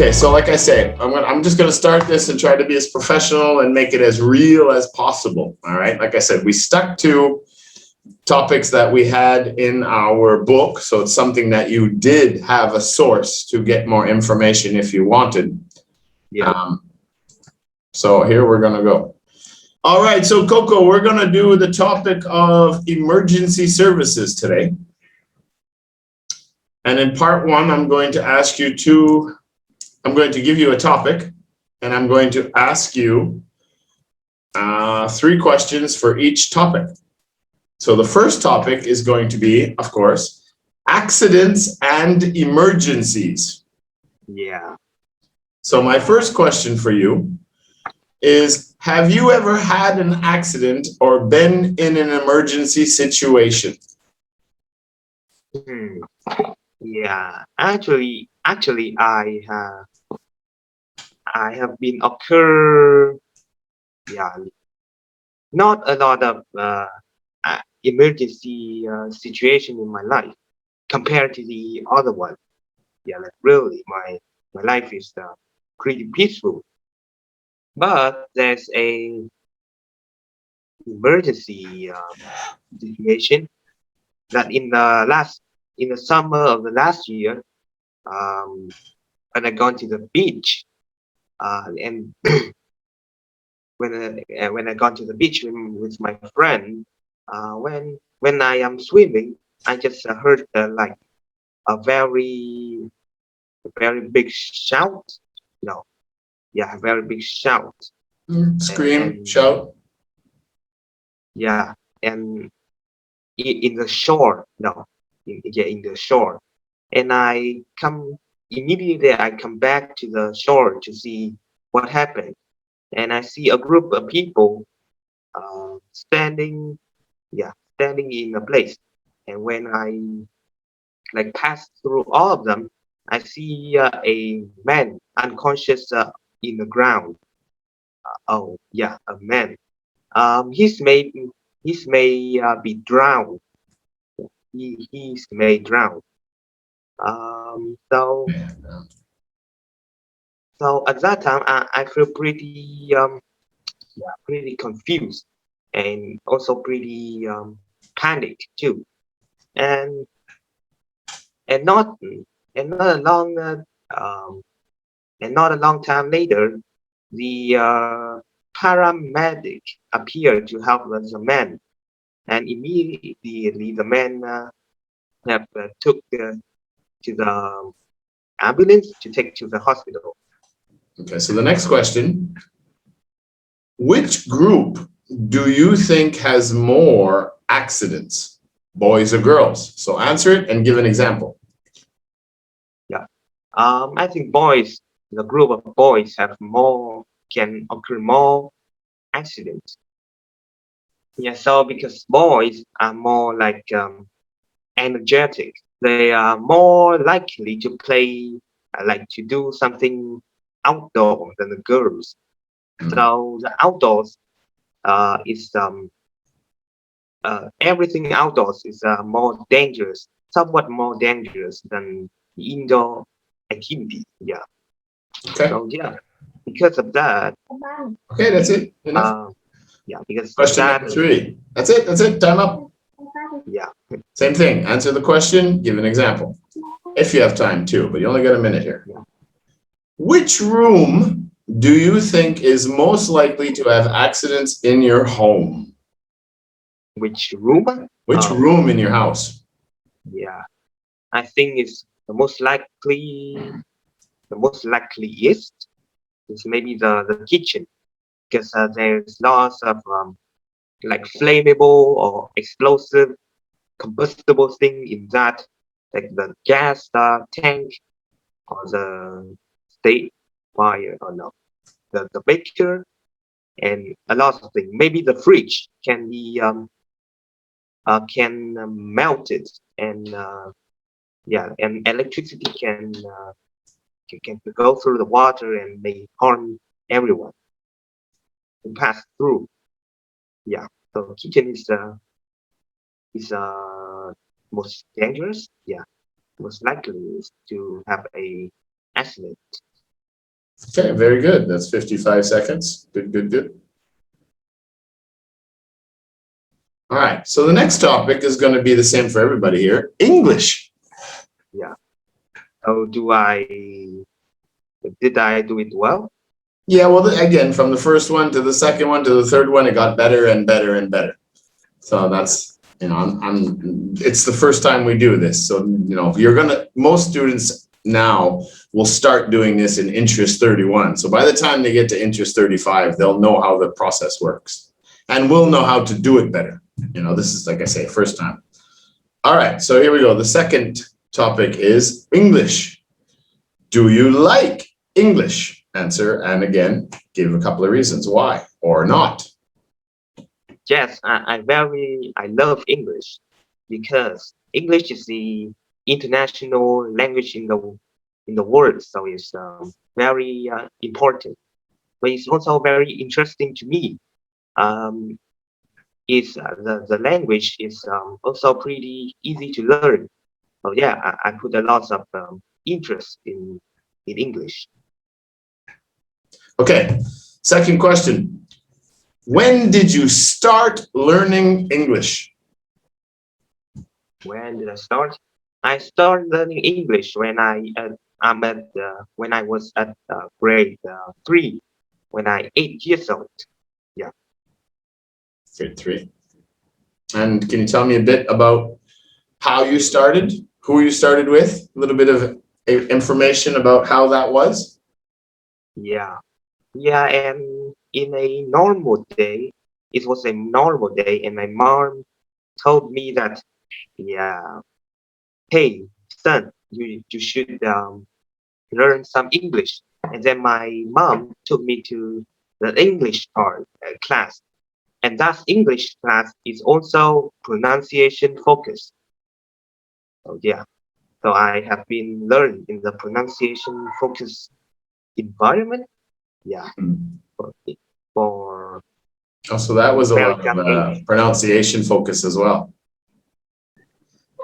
Okay, so like I say, I'm just gonna start this and try to be as professional and make it as real as possible. All right, like I said, we stuck to topics that we had in our book, so it's something that you did have a source to get more information if you wanted. Yeah. So here we're gonna go. All right, so Coco, we're gonna do the topic of emergency services today. And in part one, I'm going to give you a topic, and I'm going to ask you 3 questions for each topic. So the first topic is going to be, of course, accidents and emergencies. Yeah. So my first question for you is, have you ever had an accident or been in an emergency situation? Yeah, actually, I have been occur. Yeah, not a lot of emergency situation in my life compared to the other one. Yeah, like really, my life is pretty peaceful. But there's a emergency situation that in the summer of the last year, when I gone to the beach, and when I gone to the beach with my friend, when I am swimming, I just heard like a very big shout. No, yeah, a very big shout. Scream, And, shout. Yeah, and in the shore. No, in the shore. And immediately I come back to the shore to see what happened. And I see a group of people standing in a place. And when I like pass through all of them, I see a man unconscious in the ground. Oh yeah, a man. He's may be drowned. He's may drown. So at that time, I feel pretty pretty confused and also pretty panicked too. And and not and not a long and not a long time later, the paramedic appeared to help the man, and immediately the man took to the ambulance to take to the hospital. Okay, so the next question, which group do you think has more accidents, boys or girls? So answer it and give an example. Yeah, I think boys, the group of boys can occur more accidents. Yeah, so because boys are more like energetic, they are more likely to play, like to do something outdoor than the girls. So the outdoors is everything outdoors is somewhat more dangerous than the indoor activity. Yeah. Okay. So yeah, because of that. Okay, that's it. Enough. Yeah, because question number 3. That's it. Time up. Yeah. Same thing. Answer the question. Give an example. If you have time too, but you only got a minute here. Yeah. Which room do you think is most likely to have accidents in your home? Which room? Which room in your house? Yeah, I think it's the most likeliest is maybe the kitchen, because there's lots of like flammable or explosive combustible thing in that, like the gas tank or the state fire or no, the baker, and a lot of things. Maybe the fridge can be melt it, and and electricity can go through the water and may harm everyone and pass through. Yeah, so kitchen is most dangerous. Yeah, most likely is to have a accident. Okay, very good. That's 55 seconds. Good, good, good. All right, so the next topic is going to be the same for everybody here. English. Yeah. So did I do it well? Yeah, well, again, from the first one to the second one to the third one, it got better and better and better. So that's, you know, it's the first time we do this. So, you know, most students now will start doing this in interest 31. So by the time they get to interest 35, they'll know how the process works and we'll know how to do it better. You know, this is, like I say, first time. All right, so here we go. The second topic is English. Do you like English? Answer, and again, give a couple of reasons why or not. Yes, I love English because English is the international language in the world, so it's very important. But it's also very interesting to me. The language is also pretty easy to learn. So yeah, I put a lot of interest in English. Okay, second question. When did you start learning English? When did I start? I started learning English when when I was at grade 3, when I 8 years old. Yeah. Grade 3. And can you tell me a bit about how you started, who you started with, a little bit of information about how that was? Yeah. Yeah, and in a normal day, it was a normal day, and my mom told me that, yeah, hey, son, you should learn some English. And then my mom took me to the English class. And that English class is also pronunciation focused. So yeah, so I have been learning in the pronunciation focused environment. Yeah, for so that was a lot of pronunciation focus as well.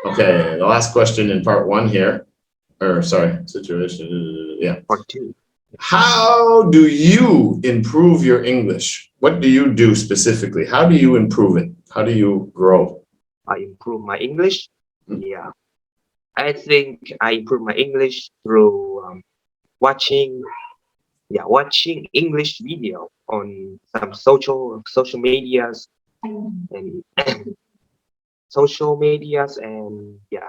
Okay, the last question in part 1 here, or sorry, situation, yeah. Part 2. How do you improve your English? What do you do specifically? How do you improve it? How do you grow? I improve my English? Yeah, I think I improve my English through watching English video on some social medias and yeah.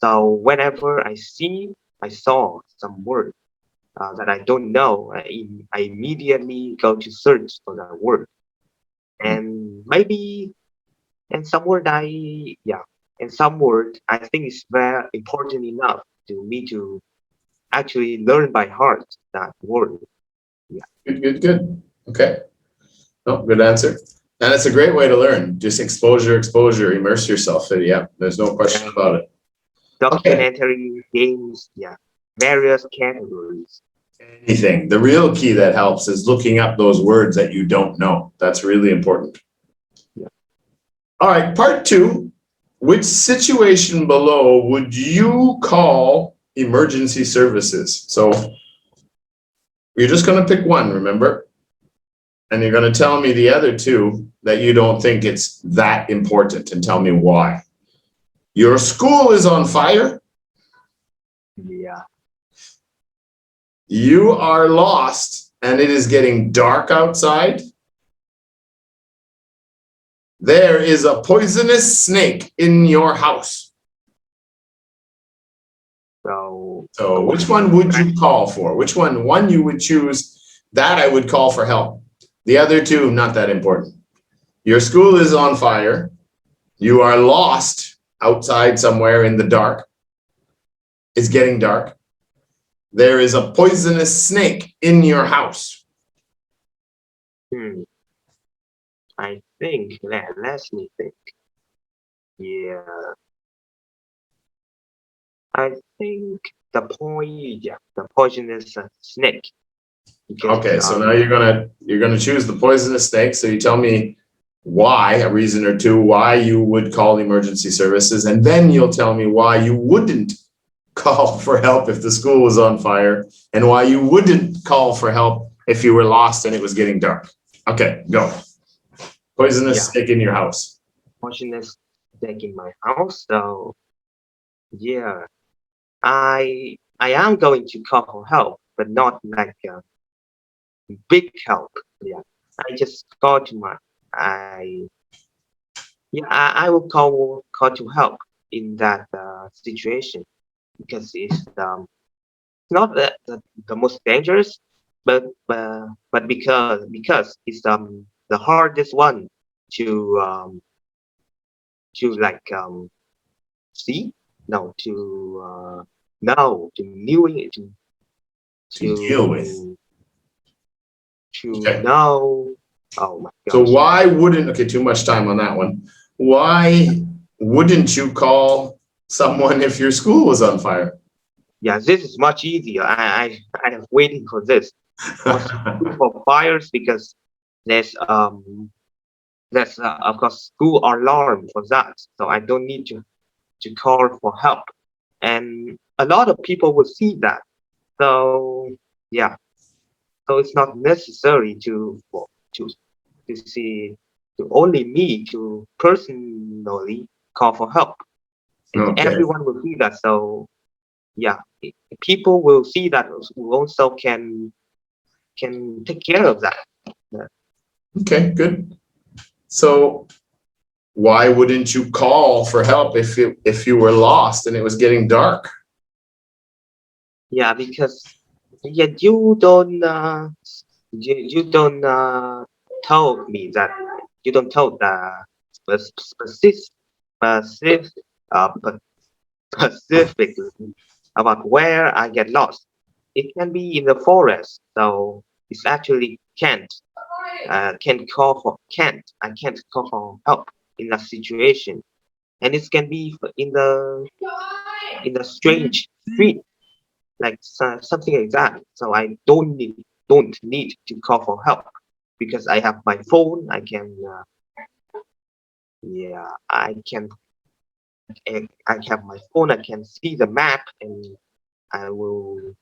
So whenever I saw some word that I don't know, I immediately go to search for that word, and some word I think is very important enough to me to actually learn by heart that word. Yeah. Good. Okay. Oh, good answer. And it's a great way to learn. Just exposure, immerse yourself. Yeah, there's no question about it. Documentary, games, yeah, various categories. Anything. The real key that helps is looking up those words that you don't know. That's really important. Yeah. All right, part 2. Which situation below would you call emergency services? So you're just going to pick one, remember? And you're going to tell me the other 2 that you don't think it's that important and tell me why. Your school is on fire. Yeah. You are lost and it is getting dark outside. There is a poisonous snake in your house. So which one would you call for? Which one you would choose? That I would call for help. The other 2, not that important. Your school is on fire. You are lost outside somewhere in the dark. It's getting dark. There is a poisonous snake in your house. I think, let me think. Yeah. I think the poisonous snake. Because, okay, so now you're gonna choose the poisonous snake. So you tell me why, a reason or 2 why you would call emergency services, and then you'll tell me why you wouldn't call for help if the school was on fire, and why you wouldn't call for help if you were lost and it was getting dark. Okay, go. Poisonous snake in your house. Poisonous snake in my house. So yeah, I am going to call for help, but not like big help. Yeah, I just call to my I will call to help in that situation, because it's not the most dangerous, but because it's the hardest one to like see no to know to knew it To deal with. to Okay. know. Oh my gosh. So why wouldn't, okay, too much time on that one. Why wouldn't you call someone if your school was on fire? Yeah, this is much easier. I am waiting for this. For fires, because there's of course school alarm for that, so I don't need to call for help, and a lot of people will see that. So yeah, so it's not necessary to see to only me to personally call for help. Okay. Everyone will see that. So yeah, people will see that, who also can take care of that. Yeah. Okay, good. So why wouldn't you call for help if you were lost and it was getting dark? Yeah, because you don't told me that you don't told the specifically about where I get lost. It can be in the forest, so it's actually can't I can't call for help in that situation, and it can be in the strange street, like something like that. So I don't need to call for help, because I have my phone. I can I have my phone. I can see the map, and I will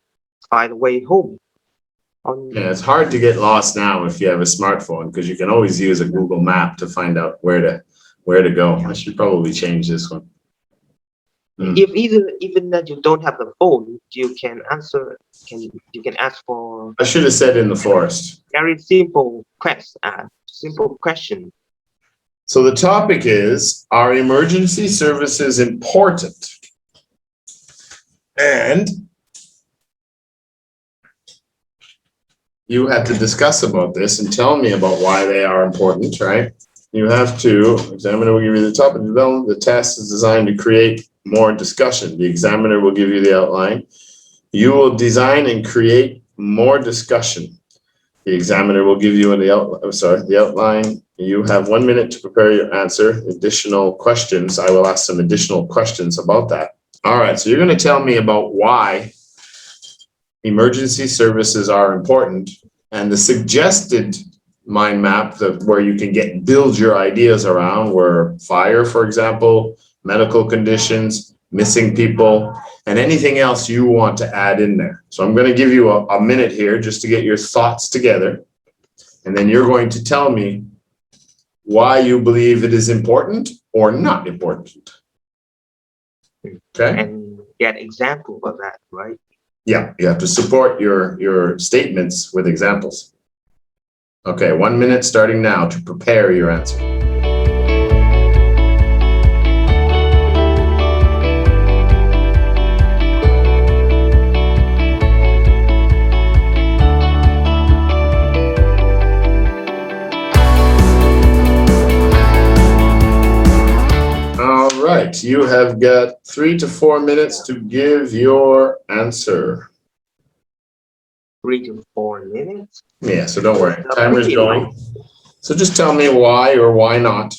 find a way home. Yeah, it's hard to get lost now if you have a smartphone, because you can always use a Google map to find out where to go. I should probably change this one. If even that you don't have the phone, you can answer. You can ask for. I should have said in the forest. Very simple question. So the topic is, are emergency services important? And you have to discuss about this and tell me about why they are important, right? You have to, examiner will give you the topic development. The test is designed to create more discussion. The examiner will give you the outline. You will design and create more discussion. The examiner will give you the outline. You have 1 minute to prepare your answer. Additional questions, I will ask some additional questions about that. All right, so you're going to tell me about why emergency services are important, and the suggested mind map where you can build your ideas around were fire, for example, medical conditions, missing people, and anything else you want to add in there. So I'm going to give you a minute here just to get your thoughts together, and then you're going to tell me why you believe it is important or not important. Okay? And get example of that, right? Yeah, you have to support your statements with examples. Okay, 1 minute starting now to prepare your answer. All right, you have got 3 to 4 minutes to give your answer. 3 to 4 minutes? Yeah, so don't worry, timer's going. So just tell me why or why not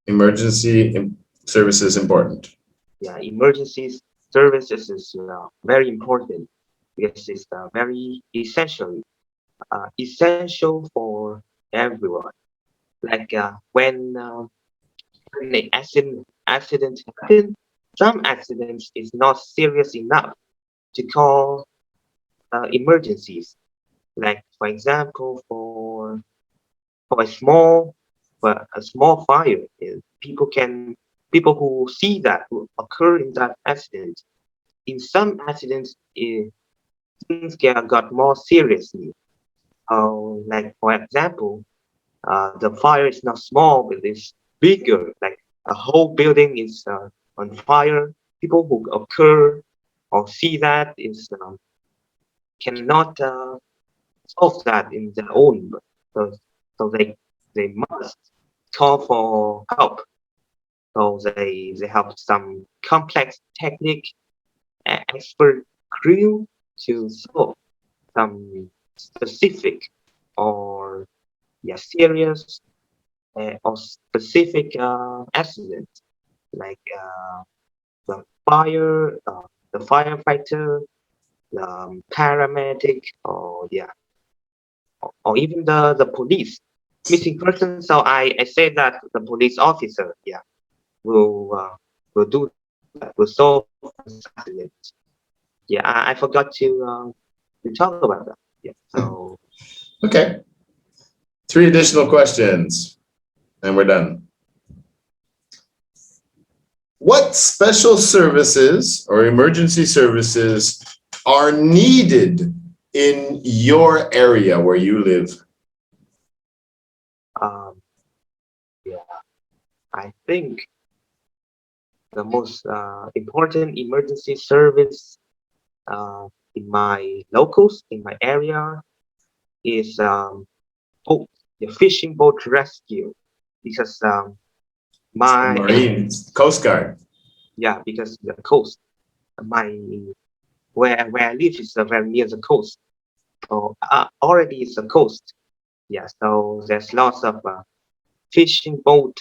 emergency service is important. Yeah, emergency services is very important, because it's very essential for everyone. Like when an accident happens, some accidents is not serious enough to call emergencies. Like for example, for a small fire, people who see that who occur in that accident. In some accidents, things got more seriously. Like for example, the fire is not small, but it's bigger. Like a whole building is on fire. People who occur or see that is cannot solve that in their own. So, so they must call for help. So they have some complex technique and expert crew to solve some specific or serious or specific accident, like the fire, the firefighter, the paramedic, or or even the police missing person. So I say that the police officer will do that, will solve this accident. I forgot to talk about that. So Okay. 3 additional questions, and we're done. What special services or emergency services are needed in your area where you live? I think the most important emergency service in my locals, in my area, is the fishing boat rescue, because my Marines, Coast Guard. because the coast, where I live is very near the coast, so already it's a coast. So there's lots of fishing boat,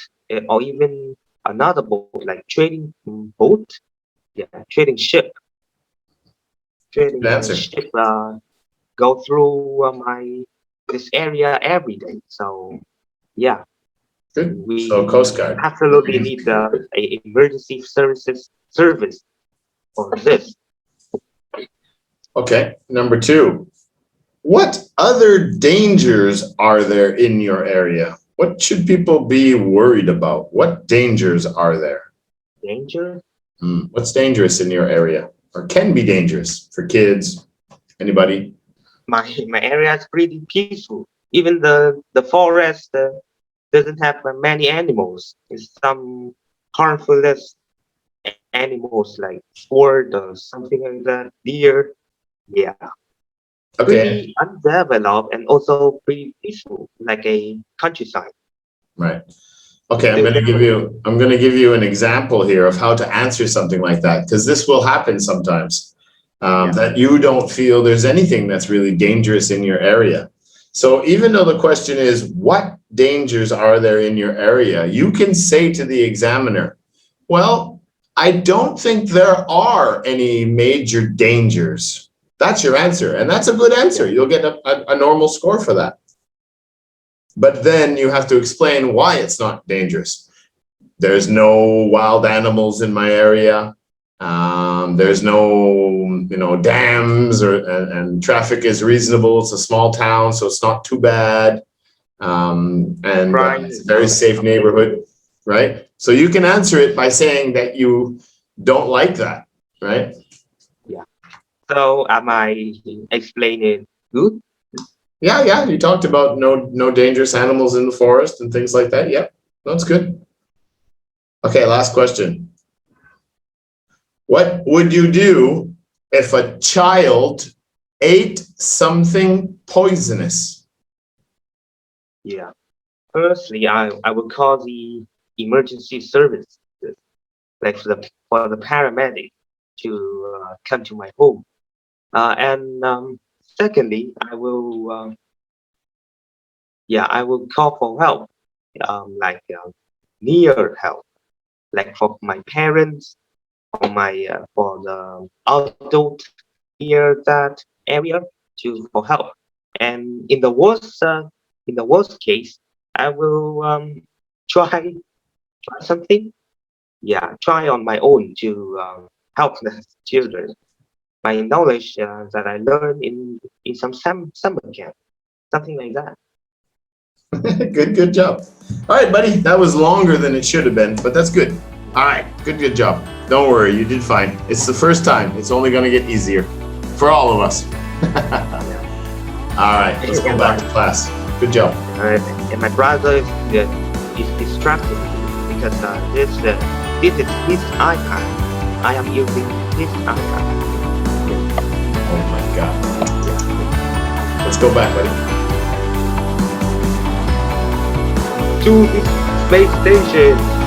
or even another boat like trading boat, trading ship, ship go through this area every day. So Good. we So Coast Guard. absolutely need a emergency service for this. Okay, number 2. What other dangers are there in your area? What should people be worried about? What dangers are there? Danger? What's dangerous in your area, or can be dangerous for kids? Anybody? My area is pretty peaceful. Even the forest doesn't have many animals. It's some harmful animals like sword or something like that, deer. Okay. Pretty undeveloped and also pretty peaceful, like a countryside. Right. Okay, I'm going to give you an example here of how to answer something like that, because this will happen sometimes, that you don't feel there's anything that's really dangerous in your area. So even though the question is, what dangers are there in your area? You can say to the examiner, well, I don't think there are any major dangers. That's your answer. And that's a good answer. You'll get a normal score for that. But then you have to explain why it's not dangerous. There's no wild animals in my area. There's no, dams, and traffic is reasonable. It's a small town, so it's not too bad. It's a very safe neighborhood, right? So you can answer it by saying that you don't like that, right? So am I explaining good? Yeah. You talked about no dangerous animals in the forest and things like that. Yep, that's good. Okay, last question. What would you do if a child ate something poisonous? Firstly, I would call the emergency service, like for the paramedic to come to my home. And secondly, I will call for help, like near help, like for my parents, for the adult near that area for help. And in the worst case, I will try something try on my own to help the children. My knowledge that I learned in some summer camp, something like that. Good job. All right, buddy. That was longer than it should have been, but that's good. All right, good job. Don't worry, you did fine. It's the first time. It's only going to get easier for all of us. All right, let's go back to class. Good job. And my brother is distracted because this is his iPad. I am using his iPad. Oh my God. Let's go back, buddy. To the space station.